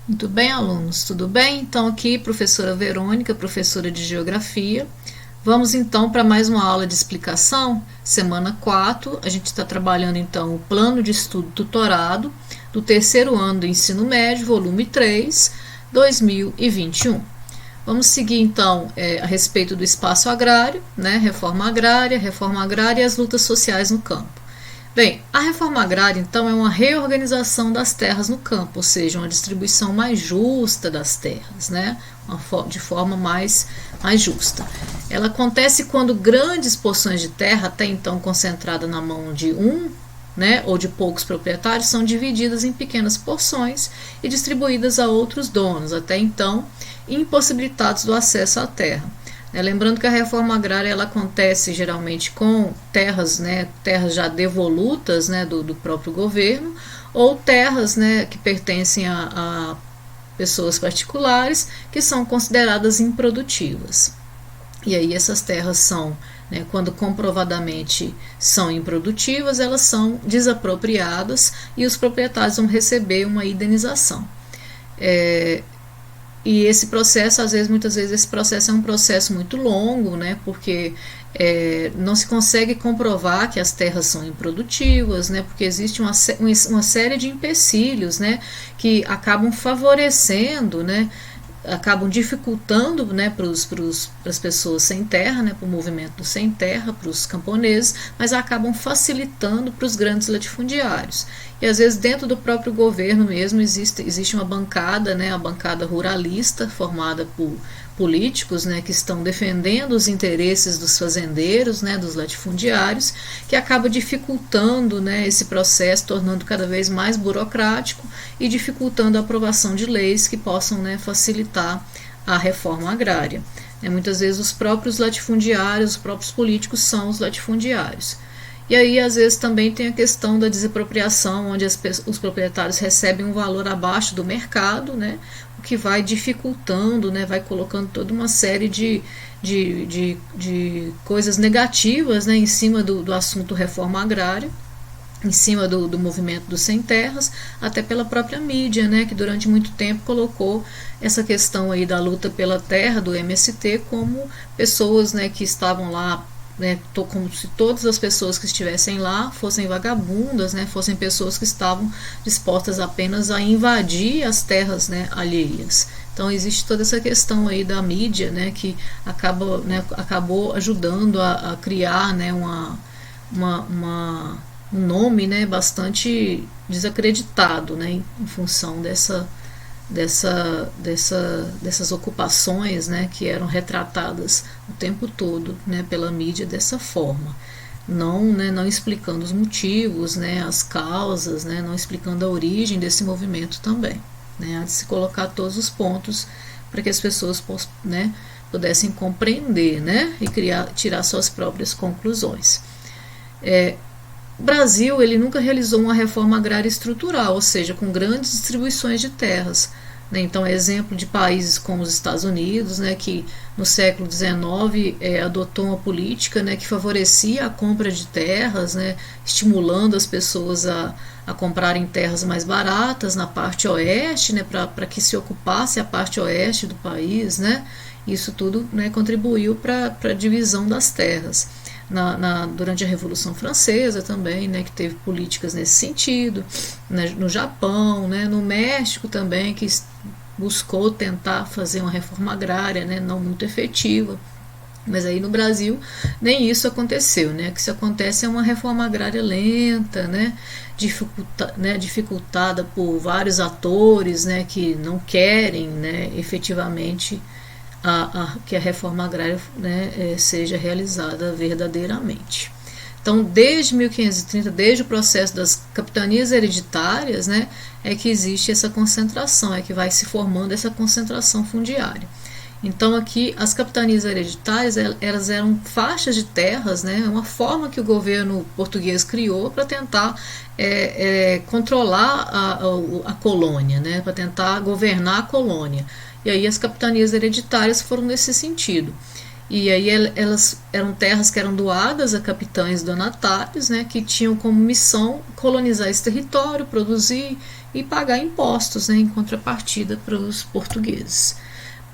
Muito bem, alunos, tudo bem? Então, aqui, professora Verônica, professora de Geografia. Vamos então para mais uma aula de explicação. Semana 4, a gente está trabalhando então o plano de estudo tutorado do terceiro ano do ensino médio, volume 3, 2021. Vamos seguir então a respeito do espaço agrário, né? Reforma agrária e as lutas sociais no campo. Bem, a reforma agrária, então, é uma reorganização das terras no campo, ou seja, uma distribuição mais justa das terras, né? De forma mais justa. Ela acontece quando grandes porções de terra, até então concentrada na mão de um, né, ou de poucos proprietários, são divididas em pequenas porções e distribuídas a outros donos, até então impossibilitados do acesso à terra. Lembrando que a reforma agrária ela acontece geralmente com terras, terras já devolutas, do próprio governo, ou terras, que pertencem a pessoas particulares que são consideradas improdutivas. E aí essas terras são, quando comprovadamente são improdutivas, elas são desapropriadas e os proprietários vão receber uma indenização. E esse processo, muitas vezes, esse processo é um processo muito longo, porque não se consegue comprovar que as terras são improdutivas, porque existe uma série de empecilhos, que acabam favorecendo, acabam dificultando, para as pessoas sem terra, para o movimento sem terra, para os camponeses, mas acabam facilitando para os grandes latifundiários. E às vezes dentro do próprio governo mesmo existe uma bancada, a bancada ruralista, formada por políticos, que estão defendendo os interesses dos fazendeiros, dos latifundiários, que acaba dificultando, esse processo, tornando cada vez mais burocrático e dificultando a aprovação de leis que possam, facilitar a reforma agrária. Muitas vezes os próprios latifundiários, os próprios políticos são os latifundiários. E aí, às vezes, também tem a questão da desapropriação, onde os proprietários recebem um valor abaixo do mercado, o que vai dificultando, vai colocando toda uma série de coisas negativas, em cima do assunto reforma agrária, em cima do movimento dos sem terras, até pela própria mídia, que durante muito tempo colocou essa questão aí da luta pela terra, do MST, como pessoas, que estavam lá, como se todas as pessoas que estivessem lá fossem vagabundas, fossem pessoas que estavam dispostas apenas a invadir as terras, alheias. Então existe toda essa questão aí da mídia, que acabou ajudando a criar, um nome, bastante desacreditado, em função dessas ocupações, que eram retratadas o tempo todo, pela mídia dessa forma, não explicando os motivos, as causas, não explicando a origem desse movimento também. Há de se colocar todos os pontos para que as pessoas pudessem compreender, e tirar suas próprias conclusões. O Brasil ele nunca realizou uma reforma agrária estrutural, ou seja, com grandes distribuições de terras. Então, exemplo de países como os Estados Unidos, que no século XIX adotou uma política que favorecia a compra de terras, estimulando as pessoas a comprarem terras mais baratas na parte oeste, para que se ocupasse a parte oeste do país. Isso tudo contribuiu para a divisão das terras. Durante a Revolução Francesa também, que teve políticas nesse sentido, no Japão, no México também, que buscou tentar fazer uma reforma agrária, não muito efetiva. Mas aí no Brasil nem isso aconteceu, O que isso acontece é uma reforma agrária lenta, dificultada por vários atores, que não querem, efetivamente que a reforma agrária seja realizada verdadeiramente. Então, desde 1530, desde o processo das capitanias hereditárias, é que existe essa concentração, é que vai se formando essa concentração fundiária. Então, aqui, as capitanias hereditárias, elas eram faixas de terras, uma forma que o governo português criou para tentar controlar a colônia, para tentar governar a colônia. E aí as capitanias hereditárias foram nesse sentido. E aí elas eram terras que eram doadas a capitães donatários, né, que tinham como missão colonizar esse território, produzir e pagar impostos, né, em contrapartida para os portugueses.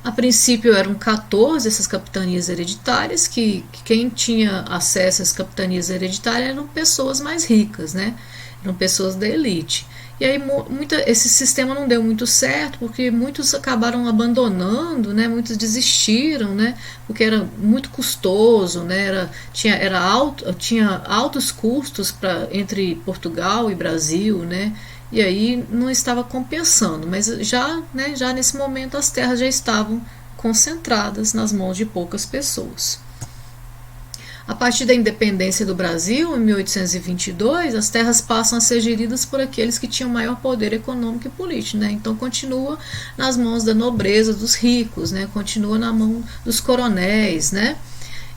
A princípio eram 14 essas capitanias hereditárias, que quem tinha acesso às capitanias hereditárias eram pessoas mais ricas, né? Eram pessoas da elite. E aí esse sistema não deu muito certo, porque muitos acabaram abandonando, né? Muitos desistiram, né? Porque era muito custoso, né? Tinha altos custos entre Portugal e Brasil, né? E aí não estava compensando, mas já nesse momento as terras já estavam concentradas nas mãos de poucas pessoas. A partir da independência do Brasil, em 1822, as terras passam a ser geridas por aqueles que tinham maior poder econômico e político, né? Então continua nas mãos da nobreza, dos ricos, né? Continua na mão dos coronéis, né?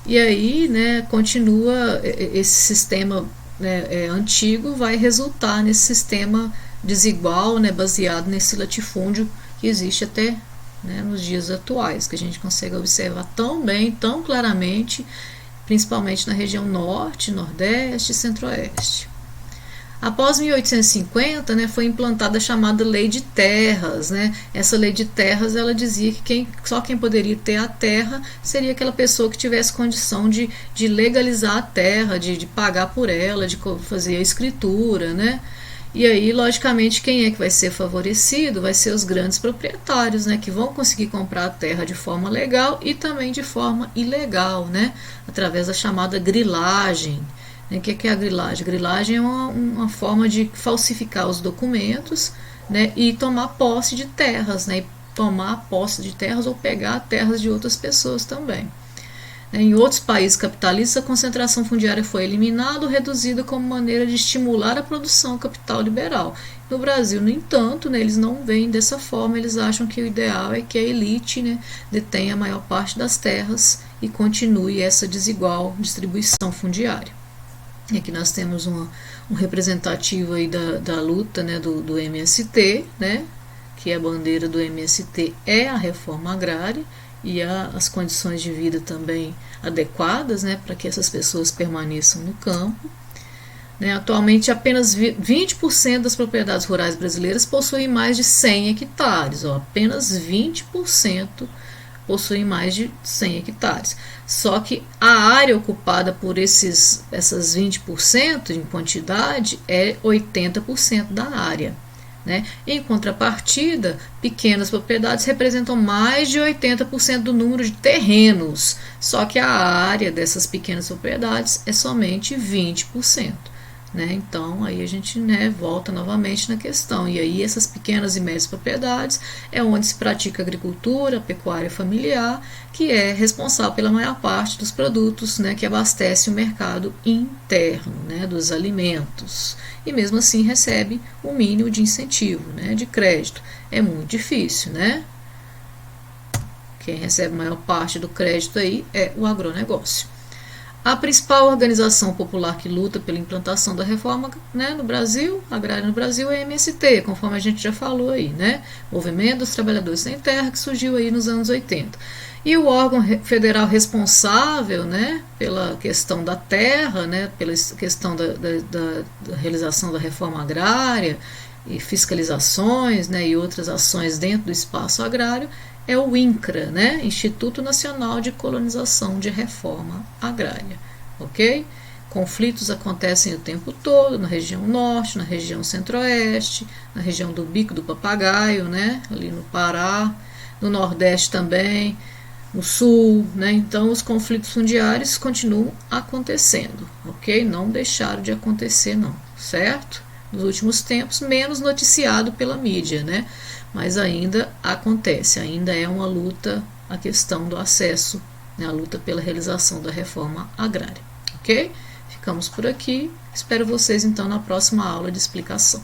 E aí, né, continua esse sistema, né, antigo, vai resultar nesse sistema desigual, né, baseado nesse latifúndio que existe até, né, nos dias atuais, que a gente consegue observar tão bem, tão claramente, principalmente na região norte, nordeste e centro-oeste. Após 1850, né, foi implantada a chamada Lei de Terras, né? Essa Lei de Terras, ela dizia que só quem poderia ter a terra seria aquela pessoa que tivesse condição de legalizar a terra, de pagar por ela, de fazer a escritura, né? E aí, logicamente, quem é que vai ser favorecido? Vai ser os grandes proprietários, né, que vão conseguir comprar a terra de forma legal e também de forma ilegal, né, através da chamada grilagem. O que é a grilagem? Grilagem é uma forma de falsificar os documentos, né, e tomar posse de terras, né, e tomar posse de terras ou pegar terras de outras pessoas também. Em outros países capitalistas, a concentração fundiária foi eliminada ou reduzida como maneira de estimular a produção capital liberal. No Brasil, no entanto, né, eles não veem dessa forma, eles acham que o ideal é que a elite, né, detenha a maior parte das terras e continue essa desigual distribuição fundiária. E aqui nós temos um representativo aí da luta, né, do MST, né, que a bandeira do MST é a reforma agrária e as condições de vida também adequadas, né, para que essas pessoas permaneçam no campo. Né, atualmente, apenas 20% das propriedades rurais brasileiras possuem mais de 100 hectares. Apenas 20% possuem mais de 100 hectares. Só que a área ocupada por essas 20% em quantidade é 80% da área. Né? Em contrapartida, pequenas propriedades representam mais de 80% do número de terrenos, só que a área dessas pequenas propriedades é somente 20%. Né? Então, aí a gente, né, volta novamente na questão. E aí essas pequenas e médias propriedades é onde se pratica a agricultura, a pecuária familiar, que é responsável pela maior parte dos produtos, né, que abastece o mercado interno, né, dos alimentos. E mesmo assim recebe o mínimo de incentivo, né, de crédito. É muito difícil, né? Quem recebe a maior parte do crédito aí é o agronegócio. A principal organização popular que luta pela implantação da reforma, né, no Brasil, agrária no Brasil, é a MST, conforme a gente já falou aí, né? Movimento dos Trabalhadores Sem Terra, que surgiu aí nos anos 80. E o órgão federal responsável, né, pela questão da terra, né, pela questão da realização da reforma agrária e fiscalizações, né, e outras ações dentro do espaço agrário, é o INCRA, né? Instituto Nacional de Colonização de Reforma Agrária, ok? Conflitos acontecem o tempo todo na região norte, na região centro-oeste, na região do Bico do Papagaio, né? Ali no Pará, no nordeste também, no sul, né? Então os conflitos fundiários continuam acontecendo, ok? Não deixaram de acontecer não, certo? Nos últimos tempos, menos noticiado pela mídia, né? Mas ainda acontece, ainda é uma luta a questão do acesso, né, a luta pela realização da reforma agrária, ok? Ficamos por aqui, espero vocês então na próxima aula de explicação.